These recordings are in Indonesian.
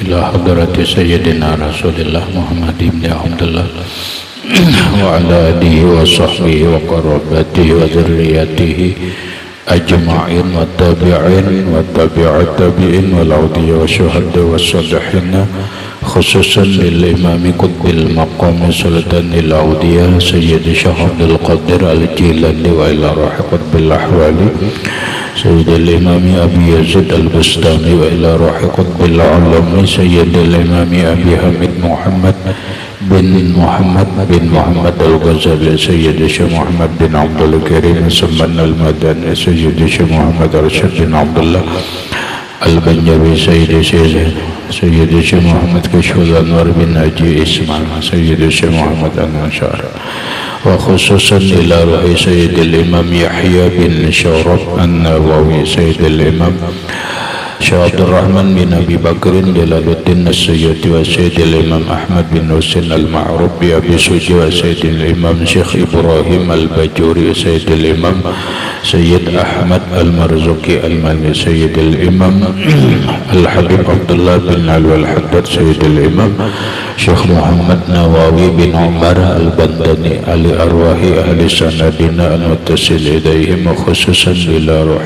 ila hadrati sayyidina Rasulillah Muhammad ibn Abdullah wa ala alihi wa sahbihi wa qarabatihi wa dzurriyyatihi ajma'in wa tabi'in wa tabi'at tabi'in wal awliya wa syuhada wa salihin khususan lil imami qutbil maqam sultanil awliya sayyidi Syekh Abdul Qadir al-Jilani wa ila rahiqat bil ahwali سيد الإمام أبي يزيد البستاني وإلى روح قطب العلم سيد الإمام أبي حميد محمد بن محمد الغزالي سيد الشيخ محمد بن عبد الكريم سمن المدني سيد الشيخ محمد رشيد بن عبد الله البنجابي سيد الشيخ محمد كشف الأنوار بن ناجي إسماعيل سيد الشيخ محمد المنشار وخصوصا إلى روح سيد الإمام يحيى بن شرف النووي سيد الإمام شيخ عبد الرحمن بن أبي بكر جلال الدين السيوطي وسيد الإمام أحمد بن حسين المعروف بأبي سوجي وسيد الإمام شيخ إبراهيم الباجوري سيد الإمام سيد أحمد المرزوقي المالي سيد الإمام الحبيب عبد الله بن علوي الحداد سيد الإمام شيخ محمد نواوي بن عمر البندني على أرواح أهل سندنا المتصل إليهم وخصوصا إلى روح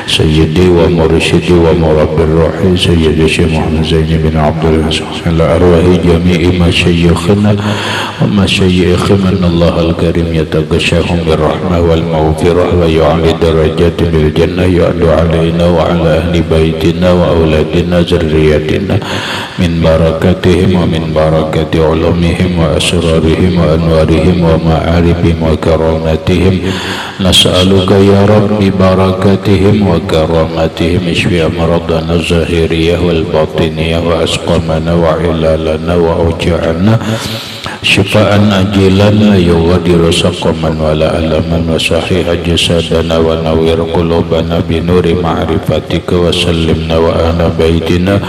سيدي ومرشدي ومربي الروح سيدي الشيخ محمد زين بن عبد الحسن على أرواح جميع مشايخنا ومشايخنا أن الله الكريم يتغشاهم بالرحمة والمغفرة ويعلي درجات بالجنة يعلو علينا وعلى أهل بيتنا وأولادنا ذريتنا من بركاتهم ومن بركات علومهم وأسرارهم وأنوارهم ومعارفهم وكراماتهم نسألك يا رب ببركاتهم وكراماتهم اشفي أمراضنا الظاهرية والباطنية وأسقامنا وعلالنا وأوجاعنا شفاء عاجلا لا يغادر سقما ولا ألما وصحيح جسدنا ونوّر قلوبنا بنور معرفتك وسلمنا وأهل بيتنا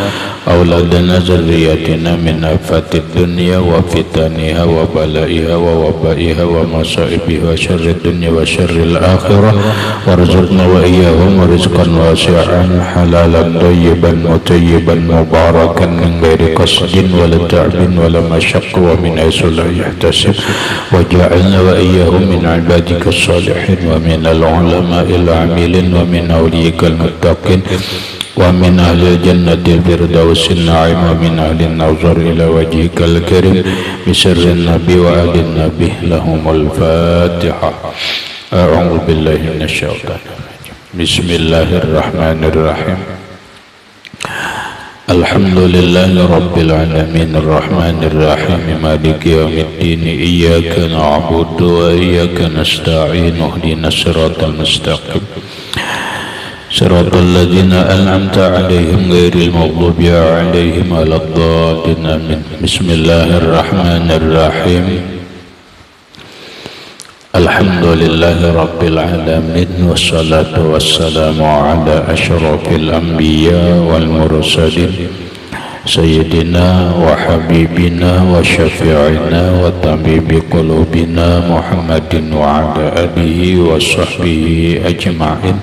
أولادنا ذرياتنا من آفات الدنيا وفتنها وبلائها ووبائها ومصائبها وشر الدنيا وشر الآخرة وارزقنا وإياهم رزقا واسعا حلالا طيبا مطيبا مباركا من غير قصد ولا تعب ولا مشق ومن حيث لا يحتسب وجعلنا وإياهم من عبادك الصالحين ومن العلماء العاملين ومن أولياء المتقين ومن أهل الجنة الفردوس النعيم ومن أهل النظر إلى وجهك الكريم بسر النبي وآل النبي لهم الفاتحة. أعوذ بالله من الشيطان الرجيم. بسم الله الرحمن الرحيم. الحمد لله رب العالمين الرحمن الرحيم مالك يوم الدين إياك نعبد وإياك نستعين اهدنا الصراط المستقيم صراط الذين أنعمت عليهم غير المغضوب عليهم ولا الضالين آمين. بسم الله الرحمن الرحيم. الحمد لله رب العالمين والصلاة والسلام على أشرف الأنبياء والمرسلين سيدنا وحبيبنا وشفيعنا وطبيب قلوبنا محمد وعلى آله وصحبه أجمعين.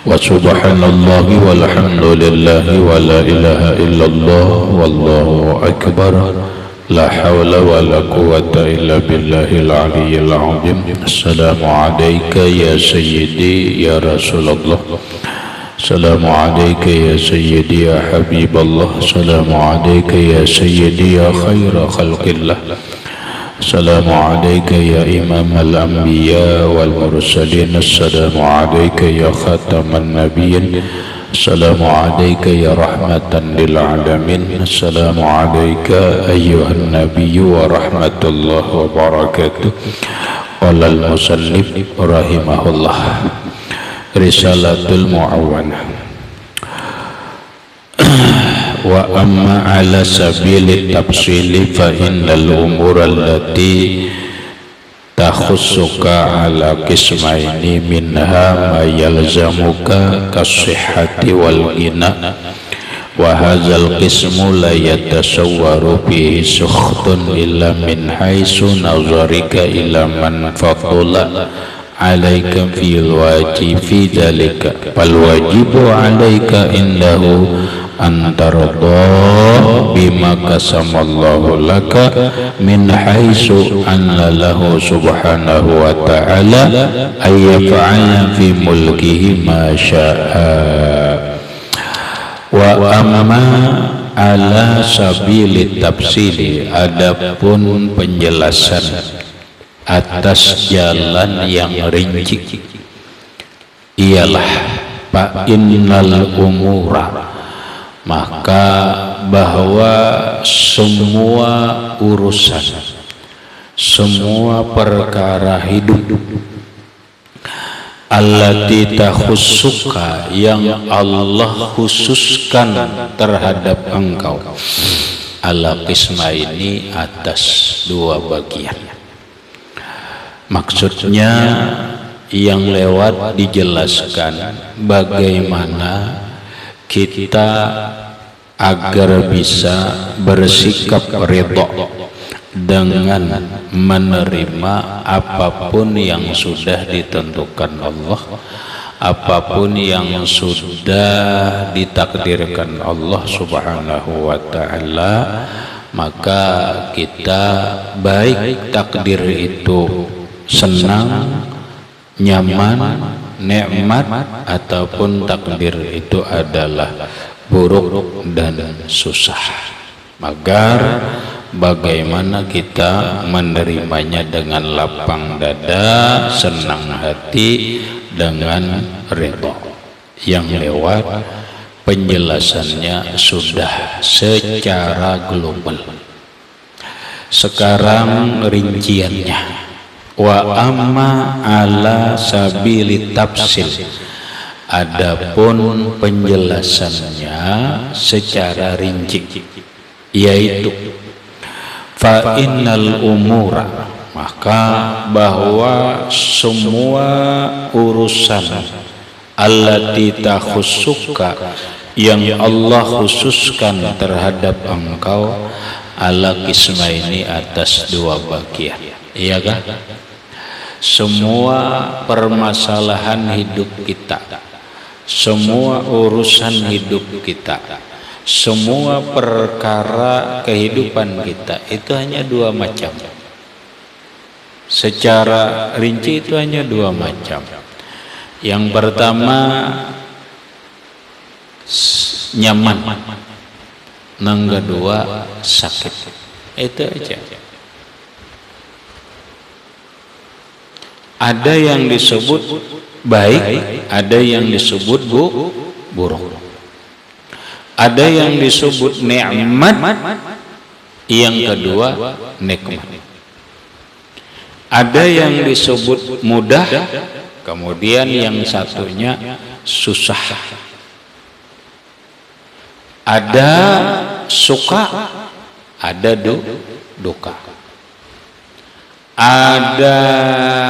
وسبحان الله والحمد لله ولا إله إلا الله والله أكبر لا حول ولا قوة إلا بالله العلي العظيم. السلام عليك يا سيدي يا رسول الله. السلام عليك يا سيدي يا حبيب الله. السلام عليك يا سيدي يا خير خلق الله. السلام عليك يا إمام الأنبياء والمرسلين. السلام عليك يا خاتم النبيين. السلام عليك يا رحمة للعالمين. السلام عليك أيها النبي ورحمة الله وبركاته. قال المصنف رحمه الله رسالة المعونة. وأما على سبيل التفصيل فإن الأمور التي تخصك على قسمين منها ما يلزمك كالصحة والغنى wa hadzal qismu la yatasawwaru bihi sukhtun illa min haitsu nazarika ila man fadala alaika fil wajib fi dzalika fal wajibu alaika indahu antarda bima qasamallahu laka min haitsu anna lahu subhanahu wa ta'ala ayyafa'ala fi mulkihi ma syaa. Wa amma ala sabili tafsili, adapun penjelasan atas jalan yang rinci ialah fa innal umura, maka bahwa semua urusan, semua perkara hidup allati takhussuka, yang Allah khususkan terhadap engkau, ala qisma, ini atas dua bagian. Maksudnya yang lewat dijelaskan bagaimana kita agar bisa bersikap ridha dengan menerima apapun yang sudah ditentukan Allah, apapun yang sudah ditakdirkan Allah subhanahu wa ta'ala. Maka kita baik takdir itu senang, nyaman, nikmat, ataupun takdir itu adalah buruk dan susah, agar bagaimana kita menerimanya dengan lapang dada, senang hati, dengan ridha. Yang lewat penjelasannya sudah secara global. Sekarang rinciannya. Wa amma ala sabili tafsil, adapun penjelasannya secara rinci, yaitu fa innal umura, maka bahwa semua urusan allati takhussuka, yang Allah khususkan terhadap engkau, ala qisma, ini atas dua bagian. Iya kan? Semua permasalahan hidup kita, semua urusan hidup kita, semua perkara kehidupan kita itu hanya dua macam. Secara rinci itu hanya dua macam. Yang pertama nyaman, yang kedua sakit. Itu aja. Ada yang disebut baik, ada yang disebut buruk. Ada yang disebut nikmat, yang kedua nikmat. Ada yang disebut mudah, kemudian yang satunya susah. Ada suka, ada duka. Ada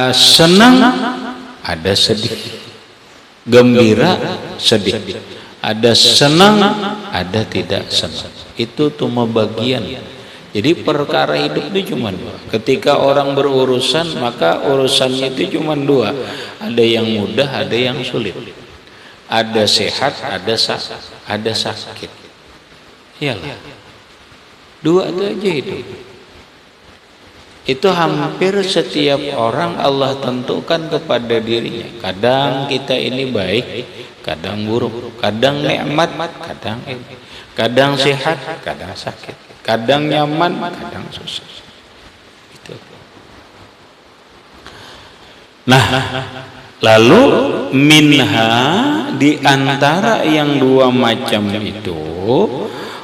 senang, ada sedih. Gembira, sedih. Ada senang, ada tidak senang. Itu cuma bagian. Jadi perkara hidup itu cuma dua. Ketika orang berurusan, maka urusannya itu cuma dua. Ada yang mudah, ada yang sulit. Ada sehat, ada sakit. Iyalah. Dua itu aja hidup. Itu hampir setiap orang Allah tentukan kepada dirinya. Kadang kita ini baik, kadang buruk, kadang nikmat, kadang sehat, kadang sakit, kadang nyaman, kadang susah. Itu. Nah, lalu minha, di antara yang dua macam itu,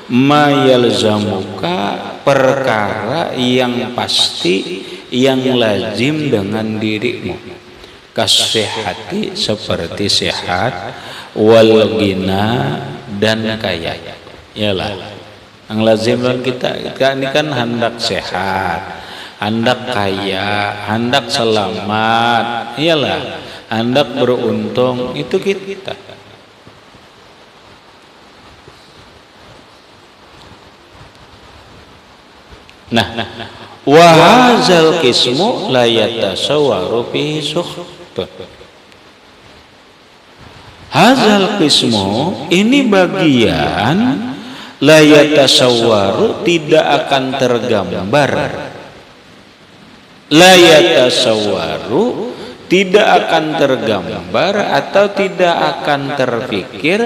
ma yalzamuka, perkara yang pasti, yang lazim dengan dirimu, kasehati, seperti sehat, wal ghina, dan kaya. Yalah, yang lazim dengan kita ini kan hendak sehat, hendak kaya, hendak selamat, iyalah, hendak beruntung, itu kita. Nah, wa hadzal qismu la yatasawwaru fihi sukhtun. Hadzal qismu ini bagian la yatasawwaru tidak akan tergambar. La yatasawwaru tidak akan tergambar atau tidak akan terpikir,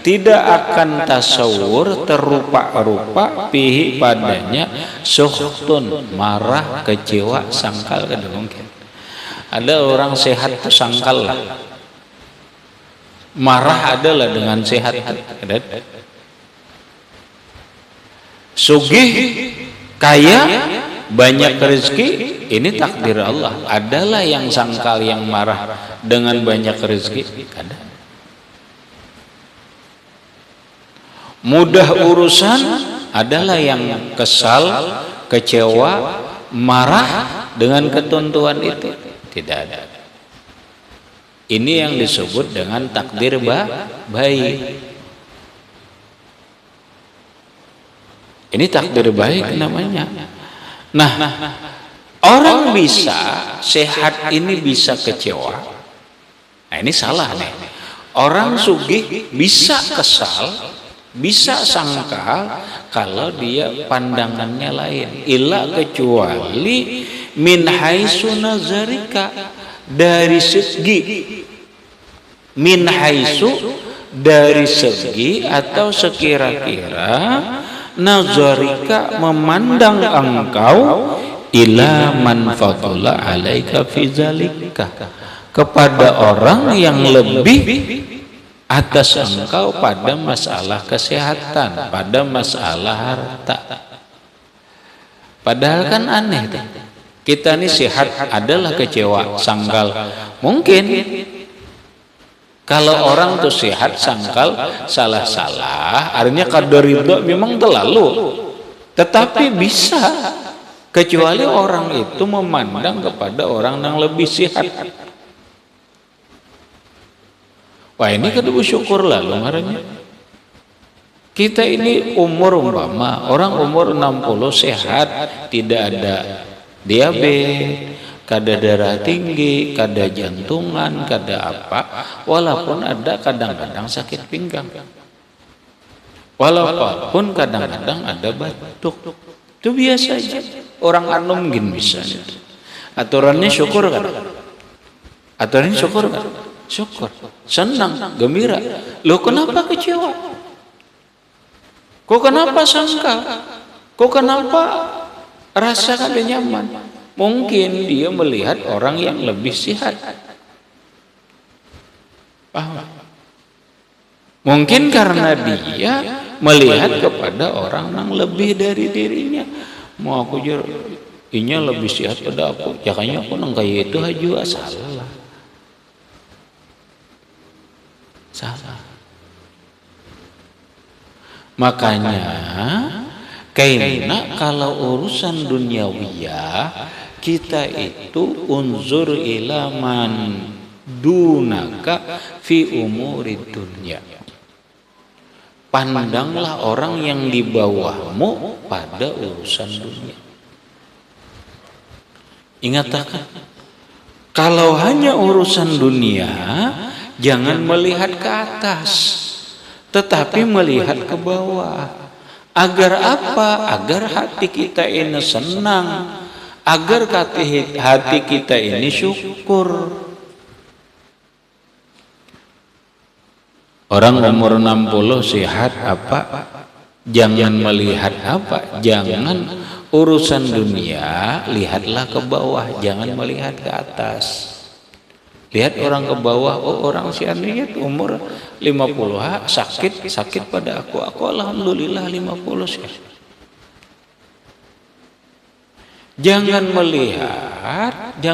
tidak akan tasawur terupa-rupa pihi padanya sukhtun, marah, kecewa, sangkal, kada mungkin. Ada orang sehat tuh sangkal lah, marah adalah dengan sehat. Sugih, kaya, banyak rezeki, ini takdir Allah. Adalah yang sangkal, yang marah dengan banyak rezeki? Ada. Mudah urusan, adalah yang kesal, kecewa, marah dengan ketentuan itu? Tidak ada. Ini yang disebut dengan takdir baik. Ini takdir baik namanya. Nah, orang bisa sehat ini bisa kecewa. Nah, ini salah nih. Orang sugih bisa kesal, bisa sangkal kalau dia pandangannya lain. Illa kecuali min haitsu nazarika, dari segi, min haitsu dari segi atau sekira-kira nazarika memandang engkau ila man fadala alaika fi zalika, kepada orang yang lebih atas engkau pada masalah kesehatan, pada masalah harta. Padahal kan aneh tuh. Kita ini sehat adalah kecewa, sangkal. Mungkin kalau orang tuh sehat sangkal salah-salah, artinya kadar ridho memang terlalu. Tetapi bisa, kecuali orang itu memandang kepada orang yang lebih sehat. Wah, ini kan bersyukur lah kemarinnya. Kita ini umur umpama orang umur 60 sehat, tidak ada diabetes, kada darah tinggi, kada jantungan, kada apa, walaupun ada kadang-kadang sakit pinggang, walaupun kadang-kadang ada batuk, itu biasa aja. Orang anu mungkin bisa. Aturannya syukur kan? Aturannya syukur kan? Syukur, senang, gembira. Loh, kenapa kecewa? Kok kenapa sangka? Kok kenapa rasa kada nyaman? Mungkin dia melihat orang yang lebih sehat. Paham? Mungkin karena dia melihat kepada orang yang lebih dari dirinya. Mau aku jur, inya lebih sehat pada aku. Jakanya aku nang kaya itu aja salah. Salah. Makanya karena kalau urusan duniawiyah kita itu unzur ila man dunaka fi umuri dunya. Pandanglah orang yang di bawahmu pada urusan dunia. Ingatkan, kalau hanya urusan dunia, jangan melihat ke atas, tetapi melihat ke bawah. Agar apa? Agar hati kita ini senang, agar hati kita ini syukur. Orang umur 60 sehat apa? Jangan melihat apa? Jangan urusan dunia, lihatlah ke bawah, jangan melihat ke atas. Lihat orang ke bawah, oh orang si Andriat umur 50 sakit pada aku alhamdulillah 50 sih. Jangan melihat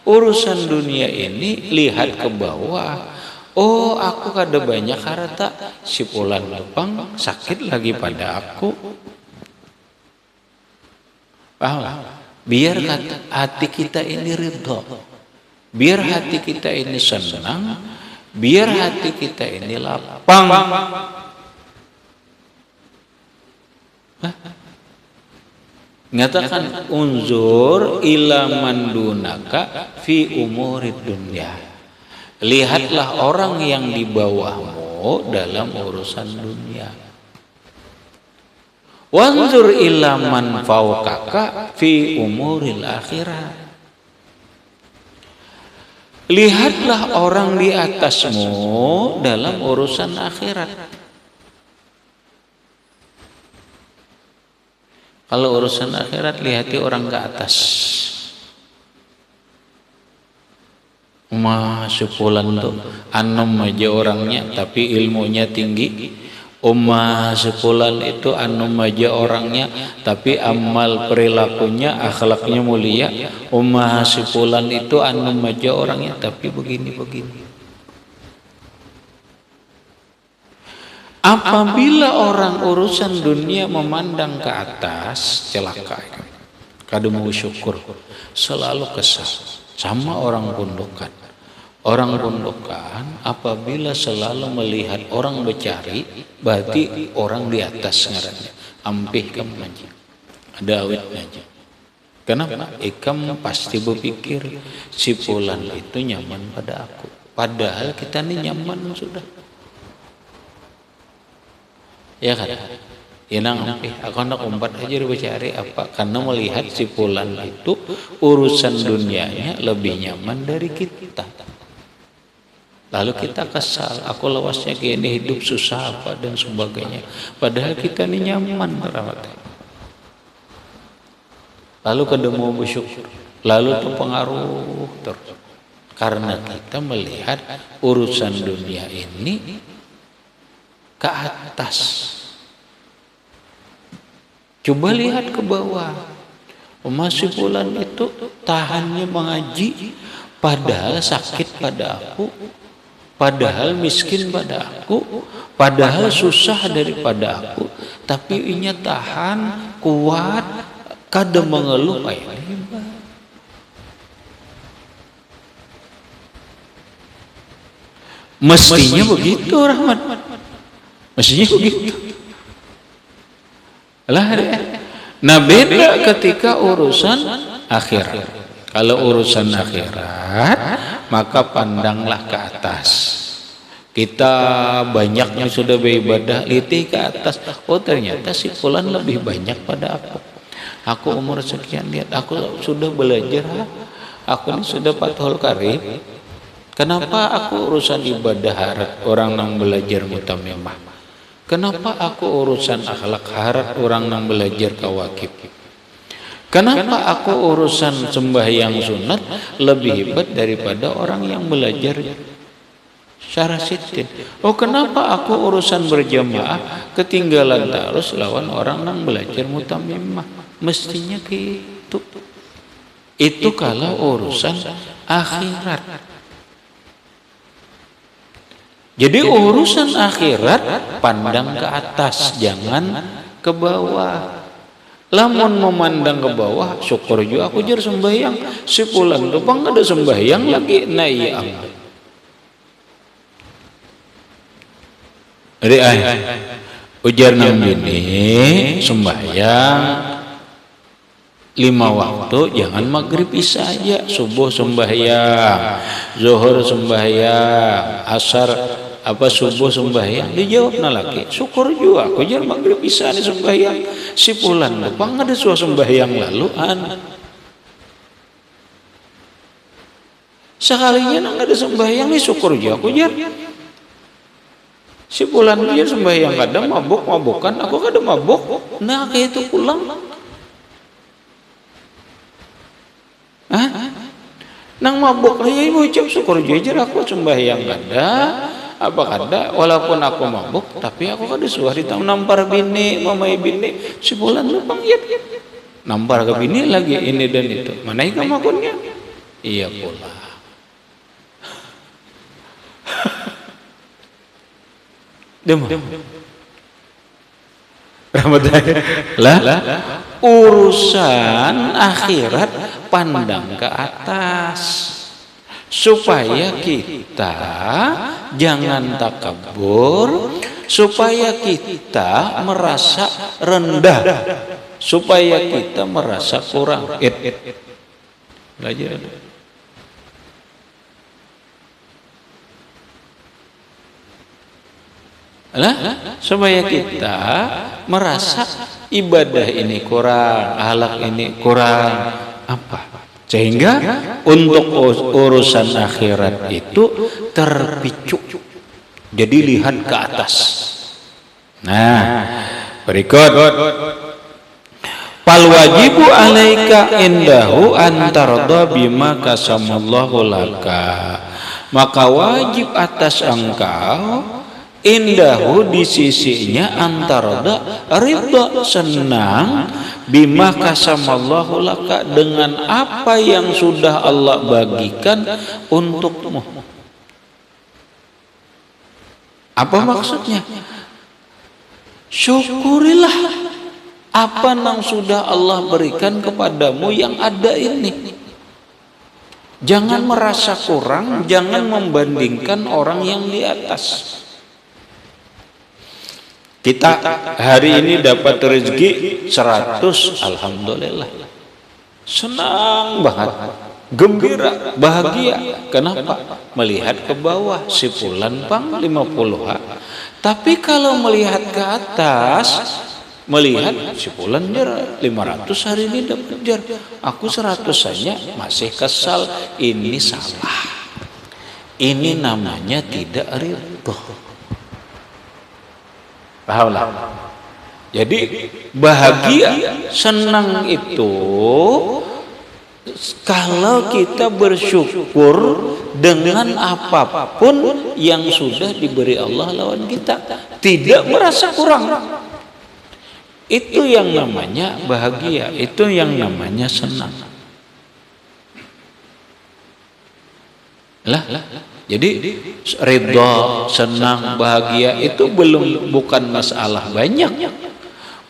urusan dunia ini, lihat ke bawah. Oh, aku kada banyak harta, si Fulan lapang sakit lagi pada aku. Paham? Biar hati kita ini ridho, biar hati kita ini senang, biar hati kita ini lapang. Ngatakan unzur ila man dunaka fi umurid dunya. Lihatlah orang yang di bawahmu dalam urusan dunia. Wanzur ila man fawqaka fi umuril akhirat. Lihatlah orang di atasmu dalam urusan akhirat. Kalau urusan akhirat, lihati orang ke atas. Sepulan tuh anom aja orangnya tapi ilmunya tinggi. Sepulan itu anom aja orangnya tapi amal perilakunya akhlaknya mulia. Sepulan itu anom aja orangnya tapi begini-begini. Apabila orang urusan dunia memandang ke atas, celaka. Kada mau syukur, selalu kesal sama orang pundukan. Orang pundukan apabila selalu melihat orang bercari, berarti orang di atas ngarannya. Ampih kamu aja, ada awetnya aja. Kenapa? Ikam pasti berpikir si fulan itu nyaman pada aku. Padahal kita ini nyaman sudah. Ya kan? Ya ampih, aku hendak umpat aja bercari apa? Karena melihat si fulan itu urusan dunianya lebih nyaman dari kita. Lalu kita kesal, aku lewasnya gini, hidup susah apa dan sebagainya. Padahal kita ini nyaman terawat. Lalu kedemu bersyukur, lalu terpengaruh terus. Karena kita melihat urusan dunia ini ke atas. Coba lihat ke bawah. Masih bulan itu tahannya mengaji, padahal sakit pada aku, padahal miskin pada aku, padahal susah daripada aku, tapi inya tahan, kuat, kada mengeluh kayak riba. Mestinya begitu, Rahmat. Mestinya begitu. Nah, beda ketika urusan akhirat. Kalau urusan akhirat, maka pandanglah ke atas. Kita banyaknya sudah beribadah, lihat ke atas. Oh, ternyata si fulan lebih banyak pada aku. Aku umur sekian, lihat aku sudah belajar. Aku ini sudah fathul karib. Kenapa aku urusan ibadah harat orang yang belajar mutamimah? Kenapa aku urusan akhlak harat orang yang belajar kawakib? Kenapa aku urusan sembahyang sunat lebih hebat daripada orang yang belajar syarah sitin? Oh, kenapa aku urusan berjamaah ketinggalan terus lawan orang yang belajar mutamimah? Mestinya gitu. Itu kalau urusan akhirat. Jadi urusan akhirat pandang ke atas, jangan ke bawah. Lamun memandang ke bawah, syukur juga aku jar sembahyang. Si pulang depan ada sembahyang lagi, nah iya amat. Jadi ujar nang bini sembahyang 5 waktu, jangan maghrib isya aja, subuh sembahyang, zuhur sembahyang, asar subuh sembahyang. Dijawab laki, syukur juga aku jar maghrib isya ni sembahyang. Si pulan depan ada suasana sembahyang laluan. Sekalinya nang ada sembahyang ni syukur juga aku jar. Si pulan dia sembahyang kadang mabuk-mabukan, aku kadang mabuk. Nah kayak itu pulang. Nang mabuk aja ibu ucap syukur jajar aku sembahyang kada apa kada walaupun aku mabuk tapi aku kada suah ditang nampar bini mamai bini si bulan lupang ya nampar ke bini lagi ini dan itu mana ikan makunnya iya pula. Demam lah urusan akhirat pandang ke atas supaya kita jangan takabur, supaya kita merasa rendah, supaya kita merasa kurang. Belajar. Supaya kita merasa ibadah ini kurang, akhlak ini kurang, apa? Sehingga untuk urusan akhirat itu terpicu. Jadi lihat ke atas. Nah, berikut. Fal wajibu alaika indahu antarda bima kasamallahu laka. Maka wajib atas engkau indahu di sisinya antarda ridha, senang bima kasamallahu laka dengan apa yang sudah Allah bagikan untukmu. Apa maksudnya? Syukurilah apa yang sudah Allah berikan kepadamu yang ada ini. Jangan merasa kurang, jangan membandingkan orang yang di atas. Kita hari ini dapat rezeki 100, alhamdulillah. Senang banget, gembira, bahagia. Kenapa? Melihat ke bawah si fulan pang 50. Tapi kalau melihat ke atas, melihat si fulan jar 500 hari ini dapat jar, aku 100 saja masih kesal. Ini salah. Ini namanya tidak ridho. Pahamlah. Jadi bahagia, senang itu kalau kita bersyukur dengan apapun yang sudah diberi Allah lawan kita, tidak merasa kurang. Itu yang namanya bahagia, itu yang namanya senang. Jadi ridha, senang, bahagia itu bukan masalah banyak,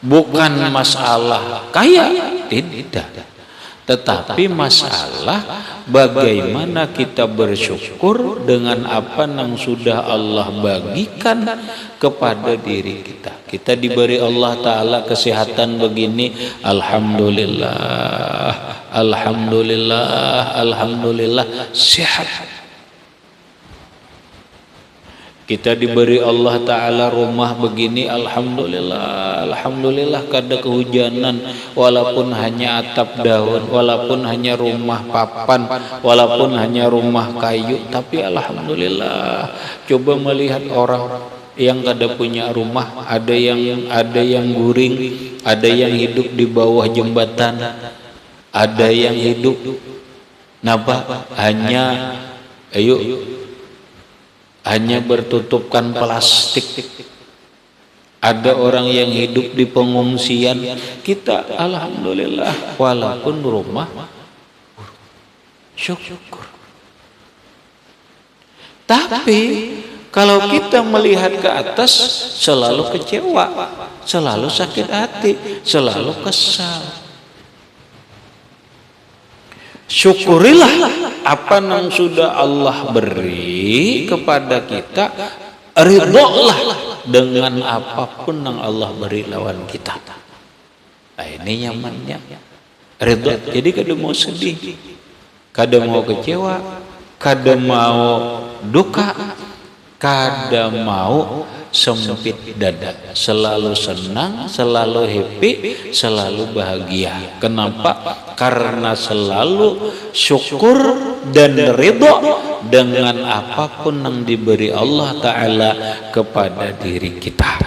bukan masalah kaya, tidak. Tetapi masalah bagaimana kita bersyukur dengan apa yang sudah Allah bagikan kepada diri kita. Kita diberi Allah Ta'ala kesehatan begini, alhamdulillah, alhamdulillah, alhamdulillah, sehat. Kita diberi Allah Ta'ala rumah begini, alhamdulillah, alhamdulillah. Kada kehujanan, walaupun hanya atap daun, walaupun hanya rumah papan, walaupun hanya rumah kayu, tapi alhamdulillah. Coba melihat orang yang kada punya rumah, ada yang guring, ada yang hidup di bawah jembatan, ada yang hidup hanya bertutupkan plastik. Ada orang yang hidup di pengungsian. Kita alhamdulillah walaupun rumah syukur. Tapi kalau kita melihat ke atas selalu kecewa, selalu sakit hati, selalu kesal. Syukurilah apa yang sudah Allah beri kepada kita, ridholah dengan apapun yang Allah beri lawan kita. Nah, ini nyamannya ridho. Jadi kada mau sedih, kada mau kecewa, kada mau duka, kada mau sempit dada, selalu senang, selalu happy, selalu bahagia. Kenapa? Karena selalu syukur dan ridho dengan apapun yang diberi Allah Ta'ala kepada diri kita.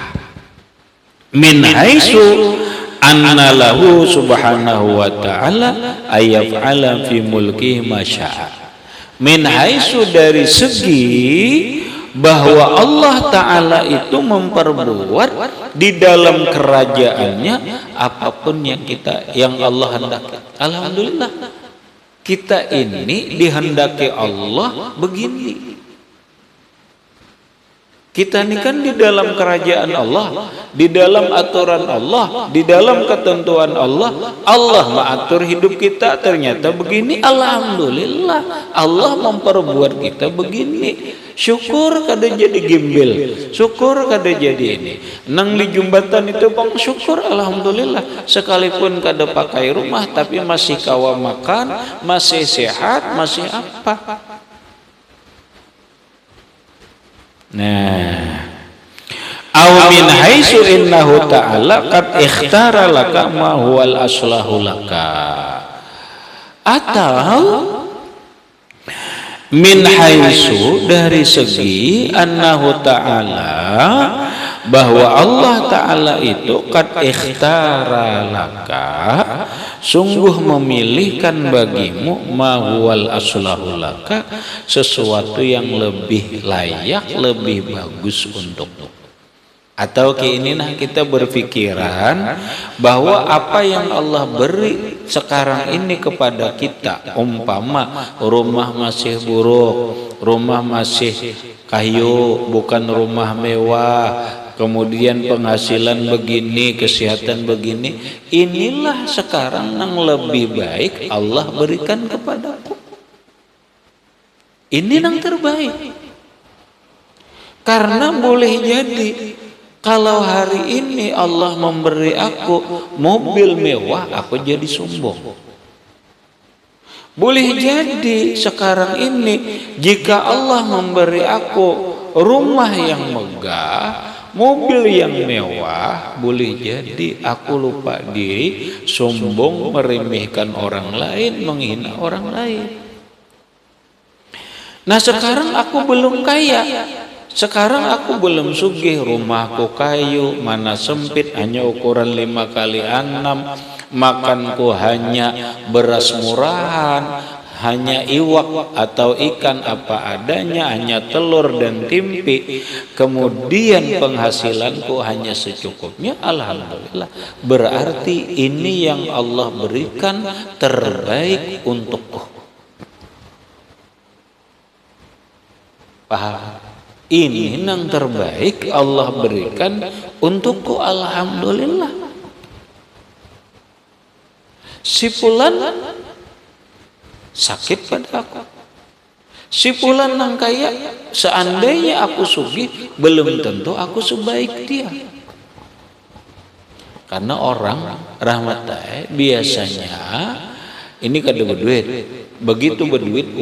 Min haitsu anna lahu subhanahu wa ta'ala ayyaf'ala fi mulkihi ma syaa. Min haitsu dari segi bahwa Allah Ta'ala itu memperbuat di dalam kerajaannya apapun yang Allah hendaki. Alhamdulillah, kita ini dihendaki Allah begini. Kita ini kan di dalam kerajaan Allah, di dalam aturan Allah, di dalam ketentuan Allah. Allah mengatur hidup kita ternyata begini. Alhamdulillah, Allah memperbuat kita begini. Syukur kada jadi gembel, syukur kada jadi ini. Nang di jembatan itu bang syukur, alhamdulillah. Sekalipun kada pakai rumah, tapi masih kawa makan, masih sehat, masih apa. Nah, aw min haitsu innahu ta'ala qad ikhtara laka ma huwal aslahu laka, atau min haitsu dari segi annahu ta'ala bahwa Allah Ta'ala itu qad ikhtara laka sungguh memilihkan bagimu ma huwal aslahu laka sesuatu yang lebih layak, lebih bagus untukmu. Atau keinginan kita berpikiran bahwa apa yang Allah beri sekarang ini kepada kita, umpama rumah masih buruk, rumah masih kayu, bukan rumah mewah, kemudian penghasilan begini, kesehatan begini, inilah sekarang yang lebih baik Allah berikan kepadaku. Ini yang terbaik. Karena boleh jadi kalau hari ini Allah memberi aku mobil mewah, aku jadi sombong. Boleh jadi sekarang ini jika Allah memberi aku rumah yang megah, mobil yang mewah, boleh jadi aku lupa diri, sombong, meremehkan orang lain, menghina orang lain. Nah sekarang aku belum kaya, sekarang aku belum sugih, rumahku kayu, mana sempit, hanya ukuran 5x6, makanku hanya beras murahan, hanya iwak atau ikan apa adanya, hanya telur dan tempe, kemudian penghasilanku hanya secukupnya. Alhamdulillah, berarti ini yang Allah berikan terbaik untukku. Paham? Ini yang terbaik Allah berikan untukku, alhamdulillah. Si fulan sakit pada aku, si fulan nang kaya, seandainya aku sugih, belum tentu aku sebaik dia. Karena orang rahmatai biasanya ini kada berduit, begitu berduit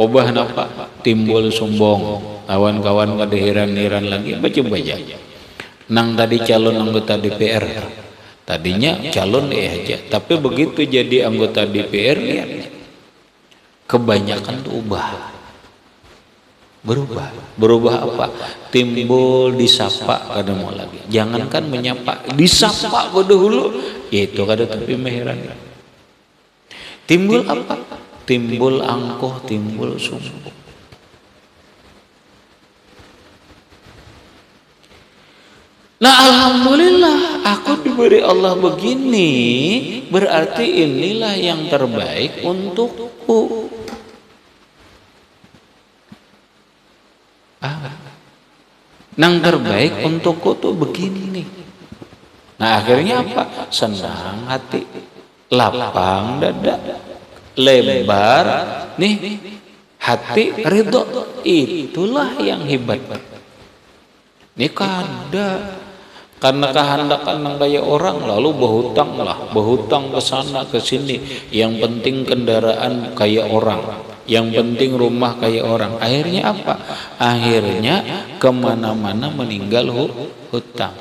ubah napa, timbul sombong, kawan-kawan kada heran-heran lagi. Baca nang tadi calon anggota DPR, tadinya calon aja, tapi begitu jadi anggota DPR lihat kebanyakan tuh berubah apa, timbul disapa kada mau lagi, jangankan menyapa, disapa dahulu itu kada tapi heran. Timbul apa? Timbul angkuh, timbul sombong. Nah alhamdulillah aku diberi Allah begini, berarti inilah yang terbaik untukku. Yang terbaik untukku tuh begini. Nah akhirnya apa? Senang hati, lapang dada, lebar nih hati, ridho. Itulah yang hebat. Ini kada karena kehendakan nang kaya orang lalu berhutang ke sana ke sini. Yang penting kendaraan kaya orang, yang penting rumah kaya orang. Akhirnya apa? Akhirnya kemana-mana meninggal hutang.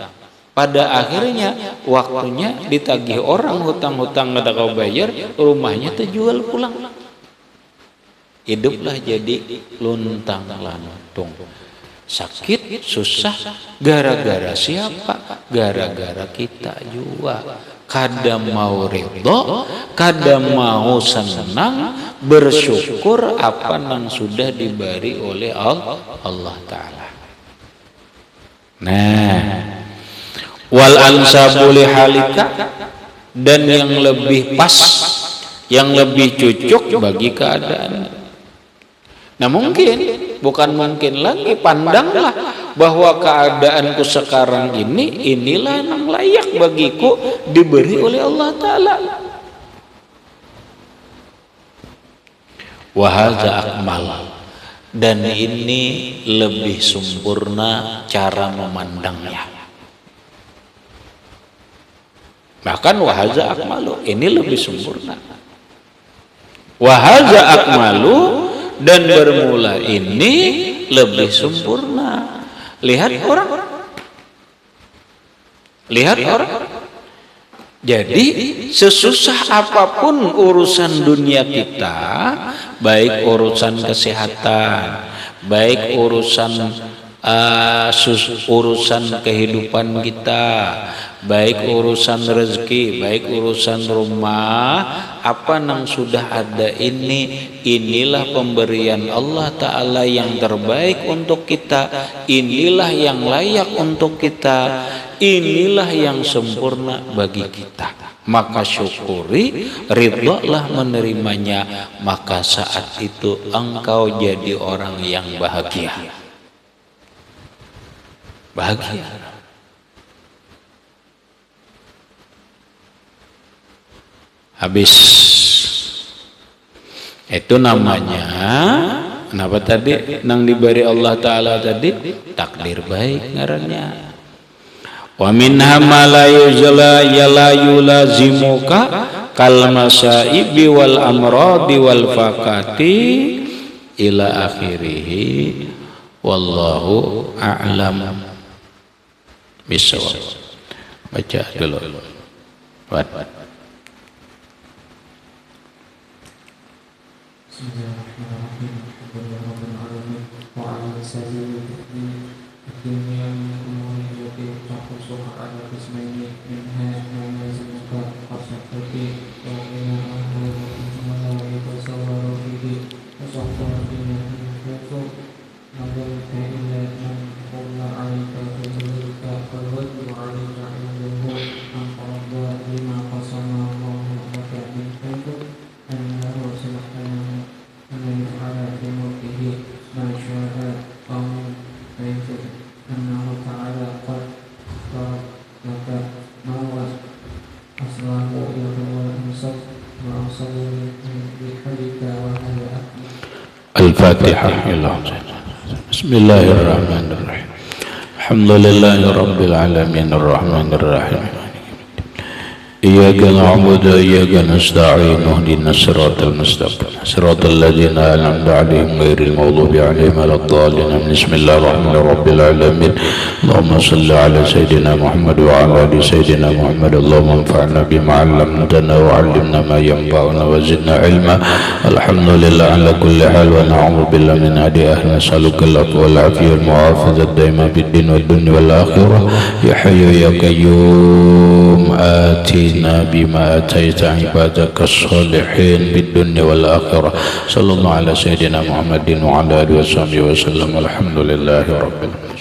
Pada akhirnya waktunya ditagih orang hutang-hutang kada kau bayar, rumahnya terjual pulang. Hiduplah jadi luntang lantung. Sakit, susah, gara-gara siapa? Gara-gara kita juga. Kada mau ridho, kada mau senang, bersyukur apa yang sudah diberi oleh Allah Ta'ala. Nah, wal ansabu li halika, dan yang lebih pas, yang lebih cocok bagi keadaan. Nah mungkin, bukan mungkin lagi, pandanglah bahwa keadaanku sekarang ini, inilah yang layak bagiku diberi oleh Allah Ta'ala. Wa hadza akmal, dan ini lebih sempurna cara memandangnya. Bahkan wa hadza akmalu, ini lebih sempurna. Wa hadza akmalu, dan bermula ini lebih sempurna. Lihat orang. Jadi sesusah apapun urusan dunia kita, baik urusan kesehatan, baik urusan kehidupan kita, baik urusan rezeki, baik urusan rumah, apa yang sudah ada inilah pemberian Allah Ta'ala yang terbaik untuk kita, inilah yang layak untuk kita, inilah yang sempurna bagi kita. Maka syukuri, ridholah menerimanya, maka saat itu engkau jadi orang yang bahagia. Habis. Itu namanya, kenapa tadi nang diberi Allah Ta'ala tadi? Takdir baik ngarannya. Wa minha ma la yulazimuka kal masaibi wal amradi wal fakati ila akhirih. Wallahu a'lam bisawab. Baca dulu. Al-Fatihah. Bismillahirrahmanirrahim. Alhamdulillahi rabbil alamin arrahmanir rahim. Iyyaka na'budu wa iyyaka nasta'in ihdinas siratal mustaqim siratal ladzina an'amta 'alaihim ghairil maghdubi 'alaihim waladdallin. Bismillahirrahmanirrahim alamin. Allahumma shalli 'ala sayidina Muhammad wa 'ala ali sayidina Muhammad. Allahumma anfa'na bima 'allamtana wa 'allimna ma yanfa'una wa zidna 'ilma. Alhamdulillah ala kulli hal wa na'udzu billahi min hadi ahli nas'aluka al-'afwa wal 'afiyah wal mu'afazata daima fid din wad dunya wal akhirah. Ya hayyu ya qayyum atina bima ataita ibadaka as-salihin fid dunya wal akhirah. Sallallahu ala sayyidina Muhammadin wa ala alihi wa sahbihi wa sallam. Alhamdulillahi rabbil alamin.